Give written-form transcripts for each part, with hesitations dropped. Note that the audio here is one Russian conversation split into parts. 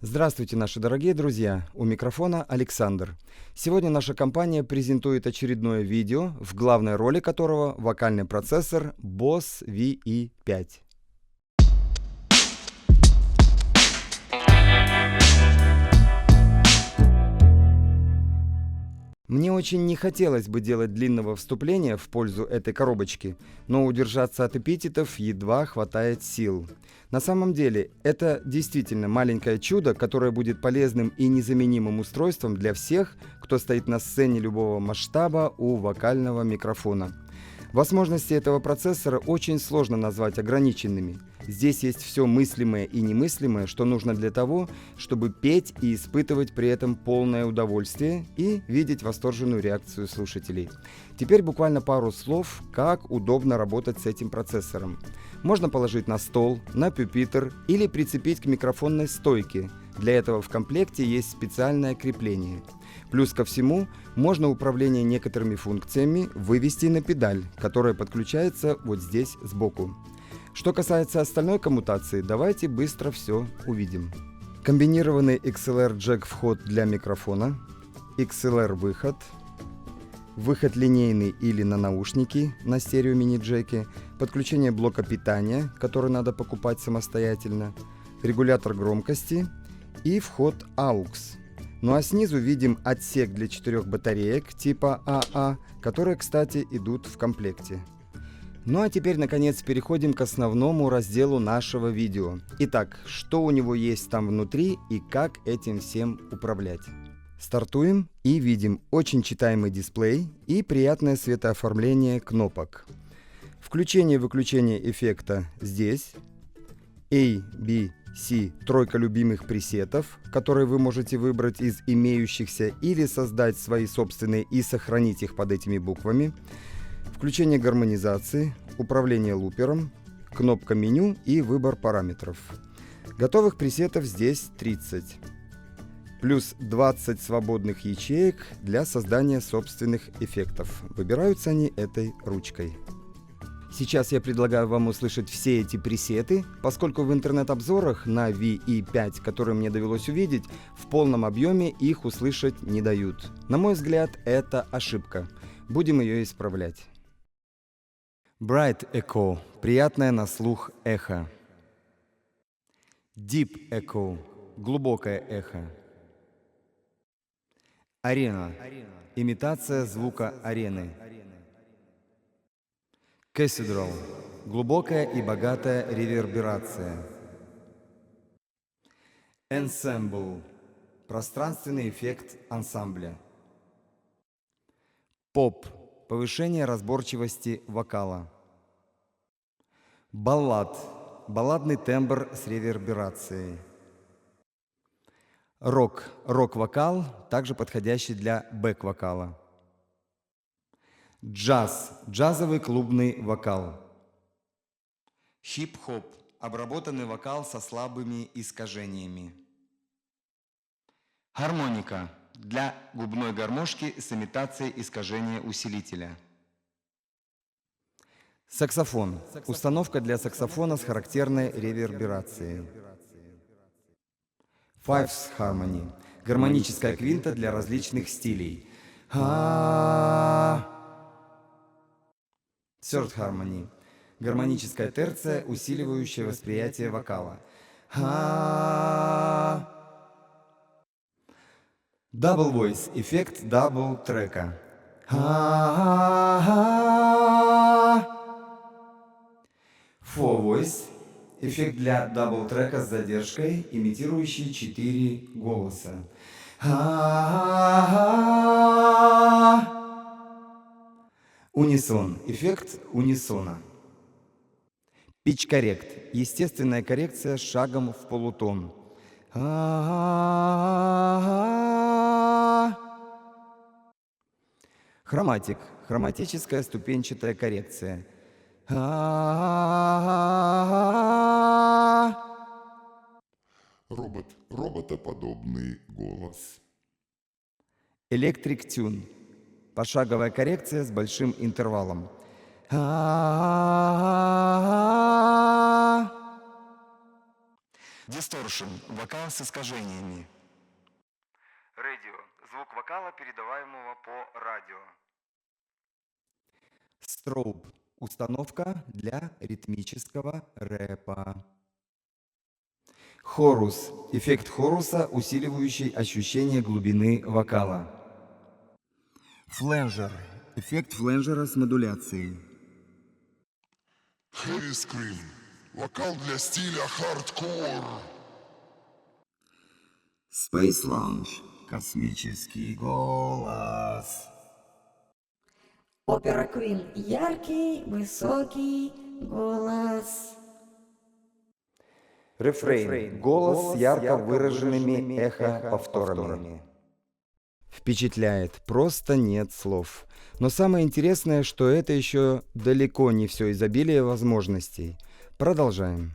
Здравствуйте, наши дорогие друзья! У микрофона Александр. Сегодня наша компания презентует очередное видео, в главной роли которого вокальный процессор Boss VE5. Мне очень не хотелось бы делать длинного вступления в пользу этой коробочки, но удержаться от эпитетов едва хватает сил. На самом деле, это действительно маленькое чудо, которое будет полезным и незаменимым устройством для всех, кто стоит на сцене любого масштаба у вокального микрофона. Возможности этого процессора очень сложно назвать ограниченными. Здесь есть все мыслимое и немыслимое, что нужно для того, чтобы петь и испытывать при этом полное удовольствие и видеть восторженную реакцию слушателей. Теперь буквально пару слов, как удобно работать с этим процессором. Можно положить на стол, на пюпитр или прицепить к микрофонной стойке. Для этого в комплекте есть специальное крепление. Плюс ко всему, можно управление некоторыми функциями вывести на педаль, которая подключается вот здесь сбоку. Что касается остальной коммутации, давайте быстро все увидим. Комбинированный XLR джек вход для микрофона, XLR выход, выход линейный или на наушники на стерео мини-джеке, подключение блока питания, который надо покупать самостоятельно, регулятор громкости и вход AUX. Ну а снизу видим отсек для 4 батареек типа АА, которые, кстати, идут в комплекте. Ну а теперь, наконец, переходим к основному разделу нашего видео. Итак, что у него есть там внутри и как этим всем управлять. Стартуем и видим очень читаемый дисплей и приятное светооформление кнопок. Включение-выключение эффекта здесь. A, B, C – тройка любимых пресетов, которые вы можете выбрать из имеющихся или создать свои собственные и сохранить их под этими буквами. Включение гармонизации, управление лупером, кнопка меню и выбор параметров. Готовых пресетов здесь 30. Плюс 20 свободных ячеек для создания собственных эффектов. Выбираются они этой ручкой. Сейчас я предлагаю вам услышать все эти пресеты, поскольку в интернет-обзорах на VE5, которые мне довелось увидеть, в полном объеме их услышать не дают. На мой взгляд, это ошибка. Будем ее исправлять. Bright Echo – приятное на слух эхо. Deep Echo – глубокое эхо. Arena – имитация звука арены. Cathedral – глубокая и богатая реверберация. Ensemble – пространственный эффект ансамбля. Поп – повышение разборчивости вокала. Баллад – балладный тембр с реверберацией. Рок – рок-вокал, также подходящий для бэк-вокала. Джаз – джазовый клубный вокал. Хип-хоп – обработанный вокал со слабыми искажениями. Гармоника – для губной гармошки с имитацией искажения усилителя. Саксофон – установка для саксофона с характерной реверберацией. Fifth Harmony – гармоническая квинта для различных стилей. Third Harmony – гармоническая терция, усиливающая восприятие вокала. Double Voice – эффект дабл-трека. Four Voice – эффект для дабл-трека с задержкой, имитирующий 4 голоса. Унисон – эффект унисона. Pitch Correct – естественная коррекция с шагом в полутон. Хроматик – хроматическая ступенчатая коррекция. Роботоподобный голос. Electric Tune – пошаговая коррекция с большим интервалом. Distortion – вокал с искажениями. Radio – звук вокала, передаваемого по радио. Strobe – установка для ритмического рэпа. Хорус – эффект хоруса, усиливающий ощущение глубины вокала. Фленжер – эффект фленжера с модуляцией. Heavy Scream. Вокал для стиля хардкор. Space Lounge – космический голос. Опера Квин – яркий, высокий голос. Рефрейн – голос с ярко выраженными эхо-повторами. Впечатляет, просто нет слов. Но самое интересное, что это еще далеко не все изобилие возможностей. Продолжаем.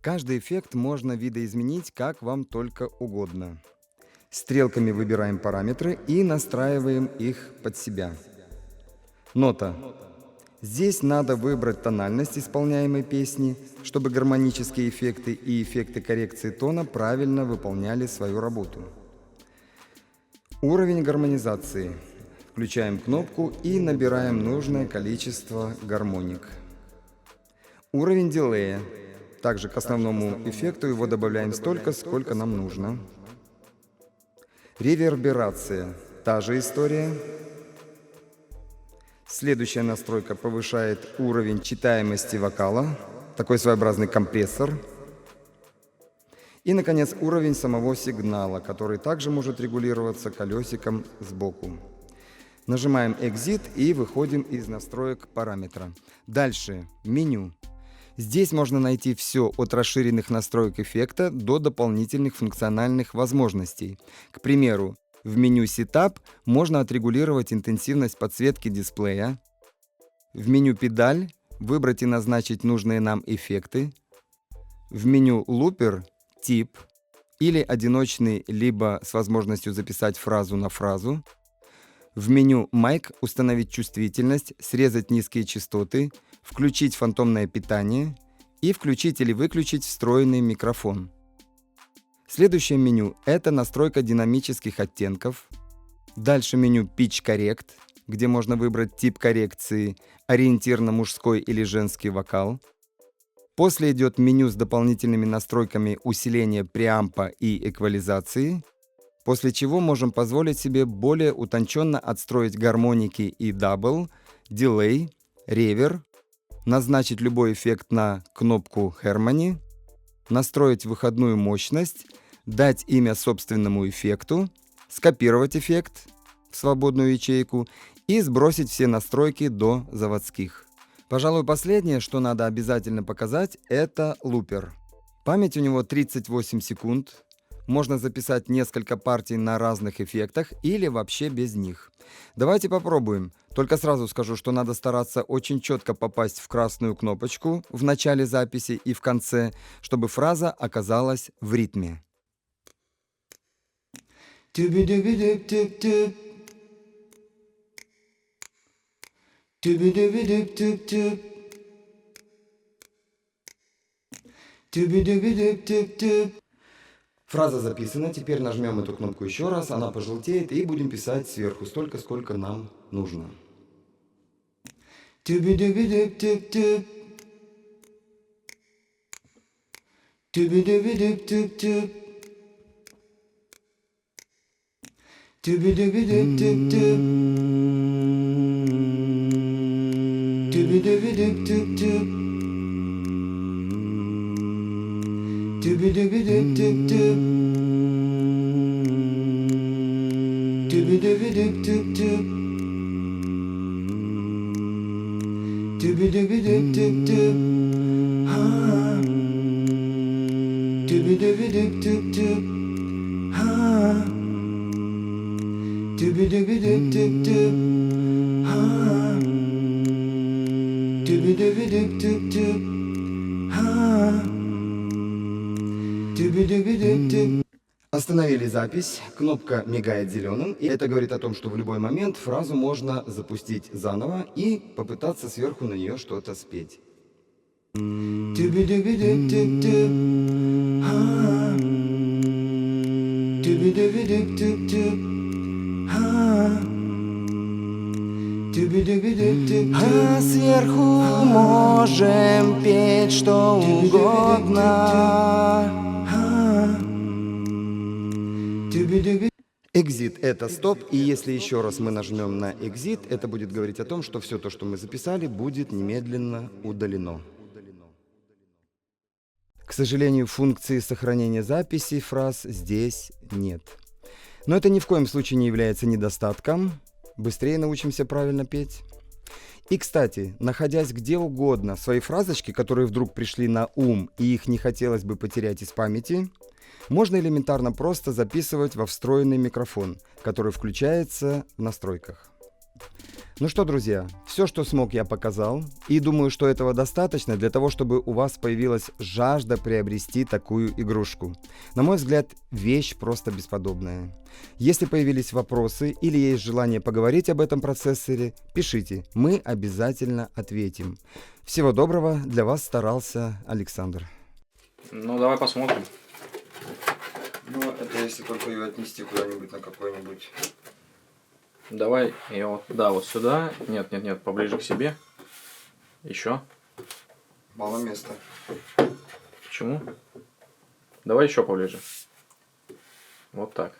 Каждый эффект можно видоизменить как вам только угодно. Стрелками выбираем параметры и настраиваем их под себя. Нота. Здесь надо выбрать тональность исполняемой песни, чтобы гармонические эффекты и эффекты коррекции тона правильно выполняли свою работу. Уровень гармонизации. Включаем кнопку и набираем нужное количество гармоник. Уровень дилея. Также к основному эффекту его добавляем столько, сколько нам нужно. Реверберация. Та же история. Следующая настройка повышает уровень читаемости вокала. Такой своеобразный компрессор. И, наконец, уровень самого сигнала, который также может регулироваться колесиком сбоку. Нажимаем Exit и выходим из настроек параметра. Дальше меню. Здесь можно найти все от расширенных настроек эффекта до дополнительных функциональных возможностей. К примеру, в меню Setup можно отрегулировать интенсивность подсветки дисплея. В меню Педаль выбрать и назначить нужные нам эффекты. В меню Looper тип или одиночный, либо с возможностью записать фразу на фразу. В меню Mic установить чувствительность, срезать низкие частоты, включить фантомное питание и включить или выключить встроенный микрофон. Следующее меню – это настройка динамических оттенков. Дальше меню Pitch Correct, где можно выбрать тип коррекции, ориентир на мужской или женский вокал. После идет меню с дополнительными настройками усиления преампа и эквализации, после чего можем позволить себе более утонченно отстроить гармоники и дабл, дилей, ревер, назначить любой эффект на кнопку Harmony, настроить выходную мощность, дать имя собственному эффекту, скопировать эффект в свободную ячейку и сбросить все настройки до заводских. Пожалуй, последнее, что надо обязательно показать, это лупер. Память у него 38 секунд. Можно записать несколько партий на разных эффектах или вообще без них. Давайте попробуем. Только сразу скажу, что надо стараться очень четко попасть в красную кнопочку в начале записи и в конце, чтобы фраза оказалась в ритме. Фраза записана, теперь нажмем эту кнопку еще раз, она пожелтеет, и будем писать сверху столько, сколько нам нужно. Остановили запись, кнопка мигает зеленым, и это говорит о том, что в любой момент фразу можно запустить заново и попытаться сверху на нее что-то спеть. А сверху можем петь что угодно. Exit — это стоп, и если еще раз мы нажмем на Exit, это будет говорить о том, что все то, что мы записали, будет немедленно удалено. К сожалению, функции сохранения записей фраз здесь нет. Но это ни в коем случае не является недостатком. Быстрее научимся правильно петь. И, кстати, находясь где угодно, свои фразочки, которые вдруг пришли на ум и их не хотелось бы потерять из памяти, можно элементарно просто записывать во встроенный микрофон, который включается в настройках. Ну что, друзья, все, что смог, я показал, и думаю, что этого достаточно для того, чтобы у вас появилась жажда приобрести такую игрушку. На мой взгляд, вещь просто бесподобная. Если появились вопросы или есть желание поговорить об этом процессоре, пишите, мы обязательно ответим. Всего доброго, для вас старался Александр. Ну, давай посмотрим. Ну, это если только ее отнести куда-нибудь на какой-нибудь... Давай ее, да, вот сюда. Нет, нет, нет, поближе к себе. Еще. Мало места. Почему? Давай еще поближе. Вот так.